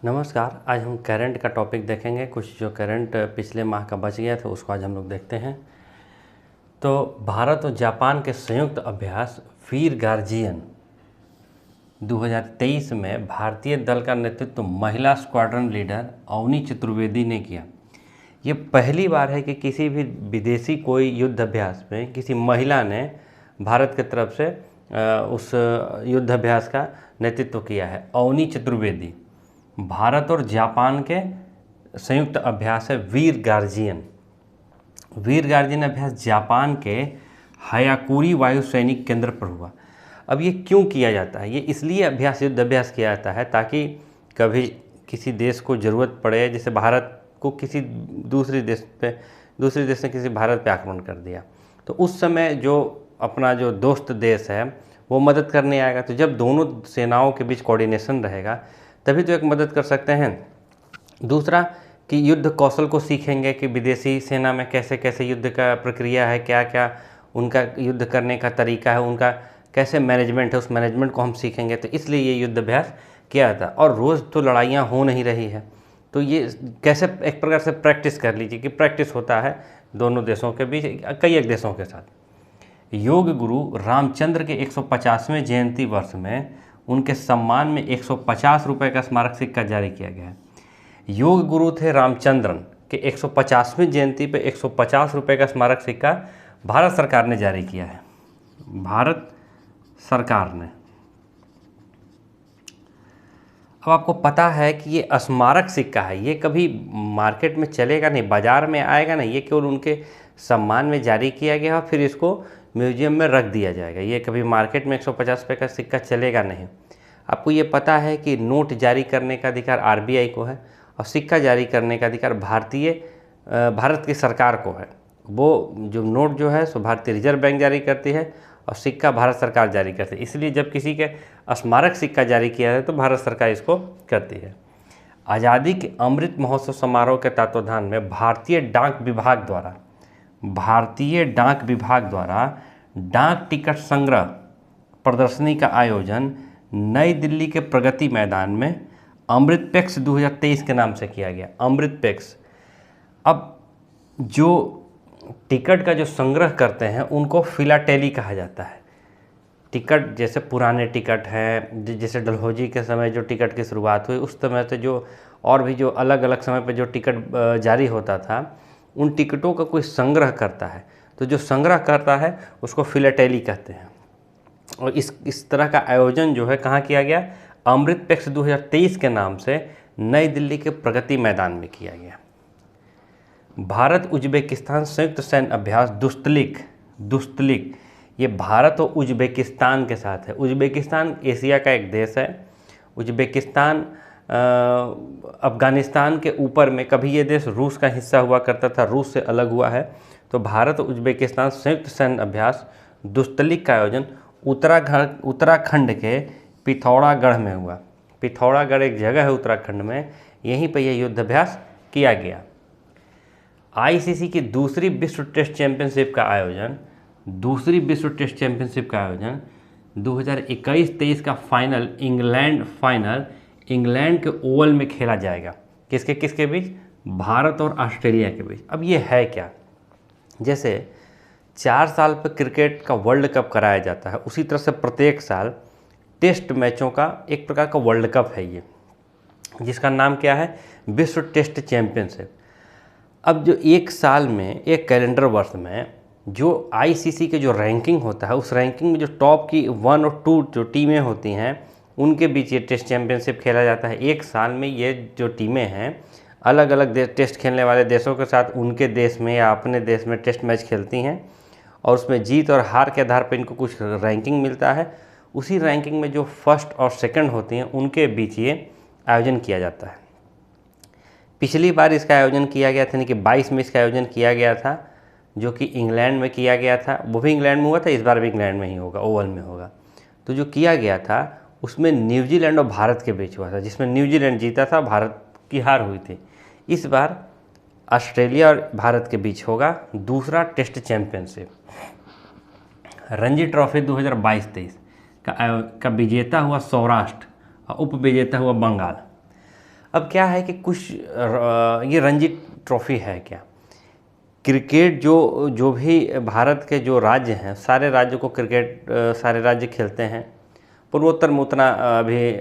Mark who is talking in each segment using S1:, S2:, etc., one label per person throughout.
S1: नमस्कार। आज हम करंट का टॉपिक देखेंगे। कुछ जो करंट पिछले माह का बच गया था उसको आज हम लोग देखते हैं। तो भारत और जापान के संयुक्त अभ्यास वीर गार्जियन 2023 में भारतीय दल का नेतृत्व महिला स्क्वाड्रन लीडर अवनी चतुर्वेदी ने किया। ये पहली बार है कि किसी भी विदेशी कोई युद्ध अभ्यास में किसी महिला ने भारत की तरफ से उस युद्ध अभ्यास का नेतृत्व किया है। अवनी चतुर्वेदी भारत और जापान के संयुक्त अभ्यास है वीर गार्जियन। वीर गार्जियन अभ्यास जापान के हायाकुरी वायु सैनिक केंद्र पर हुआ। अब ये क्यों किया जाता है? ये इसलिए युद्ध अभ्यास किया जाता है ताकि कभी किसी देश को ज़रूरत पड़े, जैसे भारत को किसी दूसरे देश ने किसी भारत पे आक्रमण कर दिया, तो उस समय जो अपना जो दोस्त देश है वो मदद करने आएगा। तो जब दोनों सेनाओं के बीच कोऑर्डिनेशन रहेगा तभी तो एक मदद कर सकते हैं। दूसरा कि युद्ध कौशल को सीखेंगे कि विदेशी सेना में कैसे कैसे युद्ध का प्रक्रिया है, क्या क्या उनका युद्ध करने का तरीका है, उनका कैसे मैनेजमेंट है, उस मैनेजमेंट को हम सीखेंगे। तो इसलिए ये युद्ध अभ्यास किया जाता है। और रोज़ तो लड़ाइयाँ हो नहीं रही है, तो ये कैसे एक प्रकार से प्रैक्टिस कर लीजिए कि प्रैक्टिस होता है दोनों देशों के बीच, कई एक देशों के साथ। योग गुरु रामचंद्र के 150वें जयंती वर्ष में उनके सम्मान में 150 रुपये का स्मारक सिक्का जारी किया गया है। योग गुरु थे रामचंद्रन के 150वें जयंती पे 150 रुपये का स्मारक सिक्का भारत सरकार ने जारी किया है। भारत सरकार ने। अब आपको पता है कि ये स्मारक सिक्का है, ये कभी मार्केट में चलेगा नहीं, बाज़ार में आएगा नहीं, ये केवल उनके सम्मान में जारी किया गया और फिर इसको म्यूजियम में रख दिया जाएगा। ये कभी मार्केट में 150 रुपये का सिक्का चलेगा नहीं। आपको ये पता है कि नोट जारी करने का अधिकार आरबीआई को है और सिक्का जारी करने का अधिकार भारत की सरकार को है। वो जो नोट जो है सो भारतीय रिजर्व बैंक जारी करती है और सिक्का भारत सरकार जारी करती है। इसलिए जब किसी के स्मारक सिक्का जारी किया है तो भारत सरकार इसको करती है। आज़ादी के अमृत महोत्सव समारोह के तत्वावधान में भारतीय डाक विभाग द्वारा डाक टिकट संग्रह प्रदर्शनी का आयोजन नई दिल्ली के प्रगति मैदान में अमृतपेक्स 2023 के नाम से किया गया। अमृतपेक्स। अब जो टिकट का जो संग्रह करते हैं उनको फिलाटेली कहा जाता है। टिकट जैसे पुराने टिकट हैं, जैसे डलहौजी के समय जो टिकट की शुरुआत हुई उस समय से जो और भी जो अलग अलग समय पर जो टिकट जारी होता था उन टिकटों का कोई संग्रह करता है, तो जो संग्रह करता है उसको फिलाटेली कहते हैं। और इस तरह का आयोजन जो है कहाँ किया गया? अमृतपेक्स 2023 के नाम से नई दिल्ली के प्रगति मैदान में किया गया। भारत उज्बेकिस्तान संयुक्त सैन्य अभ्यास दुस्तलिक ये भारत और उज्बेकिस्तान के साथ है। उज्बेकिस्तान एशिया का एक देश है। उज्बेकिस्तान अफ़गानिस्तान के ऊपर में, कभी ये देश रूस का हिस्सा हुआ करता था, रूस से अलग हुआ है। तो भारत और उज्बेकिस्तान संयुक्त सैन्य अभ्यास दुस्तलिक का आयोजन उत्तराखंड के पिथौरागढ़ में हुआ। पिथौरागढ़ एक जगह है उत्तराखंड में, यहीं पर यह युद्ध अभ्यास किया गया। आईसीसी की दूसरी विश्व टेस्ट चैंपियनशिप का आयोजन 2021-23 का फाइनल इंग्लैंड के ओवल में खेला जाएगा। किसके बीच? भारत और ऑस्ट्रेलिया के बीच। अब ये है क्या? जैसे 4 साल पर क्रिकेट का वर्ल्ड कप कराया जाता है, उसी तरह से प्रत्येक साल टेस्ट मैचों का एक प्रकार का वर्ल्ड कप है ये, जिसका नाम क्या है? विश्व टेस्ट चैंपियनशिप। अब जो एक साल में, एक कैलेंडर वर्ष में जो आईसीसी के जो रैंकिंग होता है, उस रैंकिंग में जो टॉप की 1 और 2 जो टीमें होती हैं उनके बीच ये टेस्ट चैंपियनशिप खेला जाता है। एक साल में ये जो टीमें हैं अलग अलग टेस्ट खेलने वाले देशों के साथ उनके देश में या अपने देश में टेस्ट मैच खेलती हैं और उसमें जीत और हार के आधार पर इनको कुछ रैंकिंग मिलता है। उसी रैंकिंग में जो फर्स्ट और सेकंड होती हैं उनके बीच ये आयोजन किया जाता है। पिछली बार इसका आयोजन किया गया था, यानी कि 22 में इसका आयोजन किया गया था, जो कि इंग्लैंड में किया गया था। वो भी इंग्लैंड में हुआ था, इस बार भी इंग्लैंड में ही होगा, ओवल में होगा। तो जो किया गया था उसमें न्यूजीलैंड और भारत के बीच हुआ था, जिसमें न्यूजीलैंड जीता था, भारत की हार हुई थी। इस बार ऑस्ट्रेलिया और भारत के बीच होगा दूसरा टेस्ट चैंपियनशिप। रणजी ट्रॉफी 2022-23 का विजेता हुआ सौराष्ट्र और उप विजेता हुआ बंगाल। अब क्या है कि कुछ ये रणजी ट्रॉफी है क्या, क्रिकेट जो भी भारत के जो राज्य हैं सारे राज्यों को क्रिकेट सारे राज्य खेलते हैं। पूर्वोत्तर में उतना अभी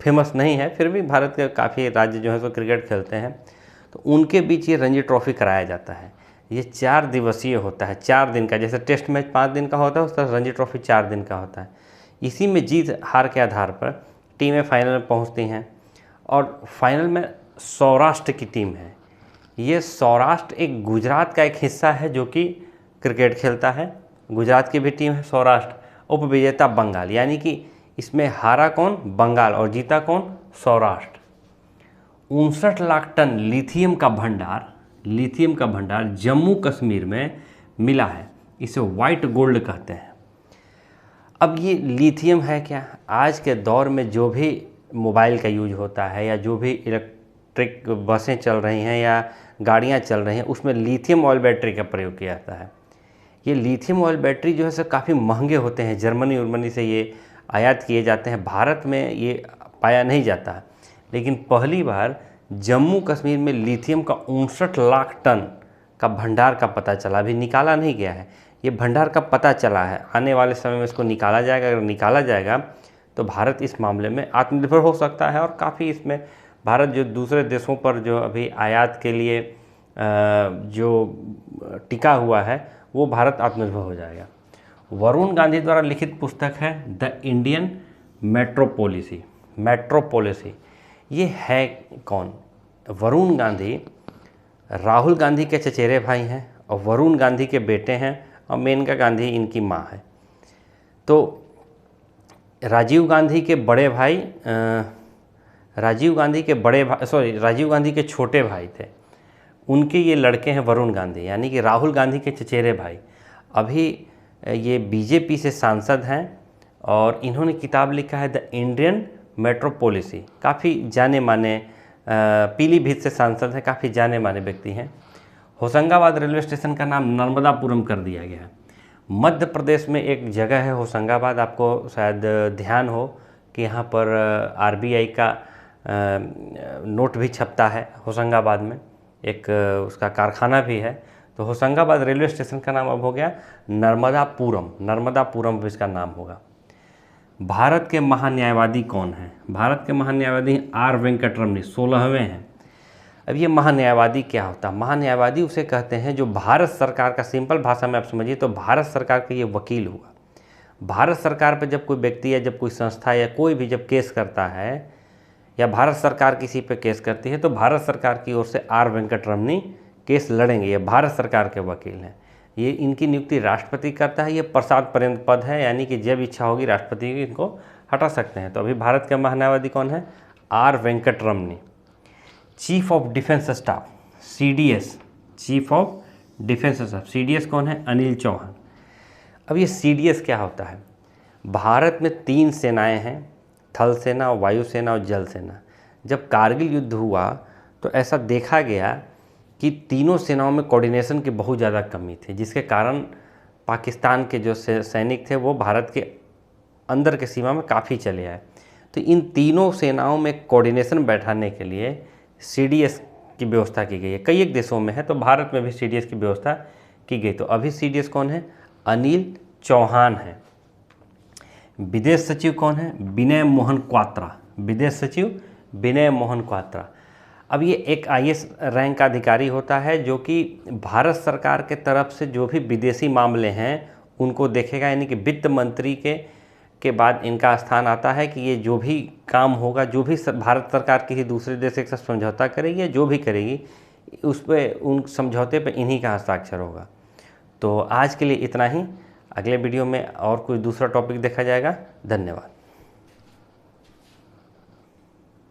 S1: फेमस नहीं है, फिर भी भारत के काफ़ी राज्य जो है सो क्रिकेट खेलते हैं। तो उनके बीच ये रणजी ट्रॉफी कराया जाता है। ये 4 दिवसीय होता है, 4 दिन का। जैसे टेस्ट मैच 5 दिन का होता है, उस तरह रणजी ट्रॉफी 4 दिन का होता है। इसी में जीत हार के आधार पर टीमें फाइनल में पहुंचती हैं और फाइनल में सौराष्ट्र की टीम है। ये सौराष्ट्र एक गुजरात का एक हिस्सा है जो कि क्रिकेट खेलता है। गुजरात की भी टीम है सौराष्ट्र। उपविजेता बंगाल, यानी कि इसमें हारा कौन, बंगाल, और जीता कौन, सौराष्ट्र। 59 लाख टन लिथियम का भंडार जम्मू कश्मीर में मिला है। इसे वाइट गोल्ड कहते हैं। अब ये लिथियम है क्या, आज के दौर में जो भी मोबाइल का यूज होता है या जो भी इलेक्ट्रिक बसें चल रही हैं या गाड़ियां चल रही हैं, उसमें लिथियम ऑयल बैटरी का प्रयोग किया जाता है। ये लिथियम ऑयल बैटरी जो है सो काफ़ी महंगे होते हैं। जर्मनी से ये आयात किए जाते हैं। भारत में ये पाया नहीं जाता है, लेकिन पहली बार जम्मू कश्मीर में लिथियम का 59 लाख टन का भंडार का पता चला। अभी निकाला नहीं गया है, ये भंडार का पता चला है। आने वाले समय में इसको निकाला जाएगा। अगर निकाला जाएगा तो भारत इस मामले में आत्मनिर्भर हो सकता है और काफ़ी इसमें भारत जो दूसरे देशों पर जो अभी आयात के लिए जो टिका हुआ है वो भारत आत्मनिर्भर हो जाएगा। वरुण गांधी द्वारा लिखित पुस्तक है द इंडियन मेट्रो पॉलिसी। ये है कौन, वरुण गांधी राहुल गांधी के चचेरे भाई हैं और वरुण गांधी के बेटे हैं और मेनका गांधी इनकी माँ है। तो राजीव गांधी के छोटे भाई थे, उनके ये लड़के हैं वरुण गांधी, यानी कि राहुल गांधी के चचेरे भाई। अभी ये बीजेपी से सांसद हैं और इन्होंने किताब लिखा है द इंडियन मेट्रो पॉलिसी। काफ़ी जाने माने, पीलीभीत से सांसद हैं, काफ़ी जाने माने व्यक्ति हैं। होशंगाबाद रेलवे स्टेशन का नाम नर्मदापुरम कर दिया गया है। मध्य प्रदेश में एक जगह है होशंगाबाद, आपको शायद ध्यान हो कि यहाँ पर आरबीआई का नोट भी छपता है होशंगाबाद में, एक उसका कारखाना भी है। तो होशंगाबाद रेलवे स्टेशन का नाम अब हो गया नर्मदापुरम इसका नाम होगा। भारत के महान्यायवादी कौन हैं? भारत के महान्यायवादी आर वेंकटरमणी 16वें हैं। अब ये महान्यायवादी क्या होता है? महान्यायवादी उसे कहते हैं जो भारत सरकार का, सिंपल भाषा में आप समझिए तो भारत सरकार का ये वकील हुआ। भारत सरकार पर जब कोई व्यक्ति या जब कोई संस्था या कोई भी जब केस करता है या भारत सरकार किसी पे केस करती है तो भारत सरकार की ओर से आर वेंकटरमणी केस लड़ेंगे। ये भारत सरकार के वकील हैं। ये इनकी नियुक्ति राष्ट्रपति करता है। ये प्रसाद पर्यंत पद है, यानी कि जब इच्छा होगी राष्ट्रपति की इनको हटा सकते हैं। तो अभी भारत के महान्यायवादी कौन है? R Venkataramani. Chief of defence staff CDS, chief of defence staff CDS कौन है? अनिल चौहान। अब ये सीडीएस क्या होता है? भारत में 3 सेनाएं हैं, थल सेना, वायुसेना और जल सेना। जब कारगिल युद्ध हुआ तो ऐसा देखा गया कि तीनों सेनाओं में कोऑर्डिनेशन की बहुत ज़्यादा कमी थी, जिसके कारण पाकिस्तान के जो सैनिक थे वो भारत के अंदर के सीमा में काफ़ी चले आए। तो इन तीनों सेनाओं में कोऑर्डिनेशन बैठाने के लिए सीडीएस की व्यवस्था की गई है। कई एक देशों में है, तो भारत में भी सीडीएस की व्यवस्था की गई। तो अभी सीडीएस कौन है? अनिल चौहान है। विदेश सचिव कौन है? विनय मोहन क्वात्रा। विदेश सचिव विनय मोहन क्वात्रा। अब ये एक आईएएस रैंक का अधिकारी होता है जो कि भारत सरकार के तरफ से जो भी विदेशी मामले हैं उनको देखेगा, यानी कि वित्त मंत्री के बाद इनका स्थान आता है कि ये जो भी काम होगा, जो भी भारत सरकार किसी दूसरे देश के साथ समझौता करेगी या जो भी करेगी, उस पर उन समझौते पर इन्हीं का हस्ताक्षर होगा। तो आज के लिए इतना ही। अगले वीडियो में और कोई दूसरा टॉपिक देखा जाएगा। धन्यवाद।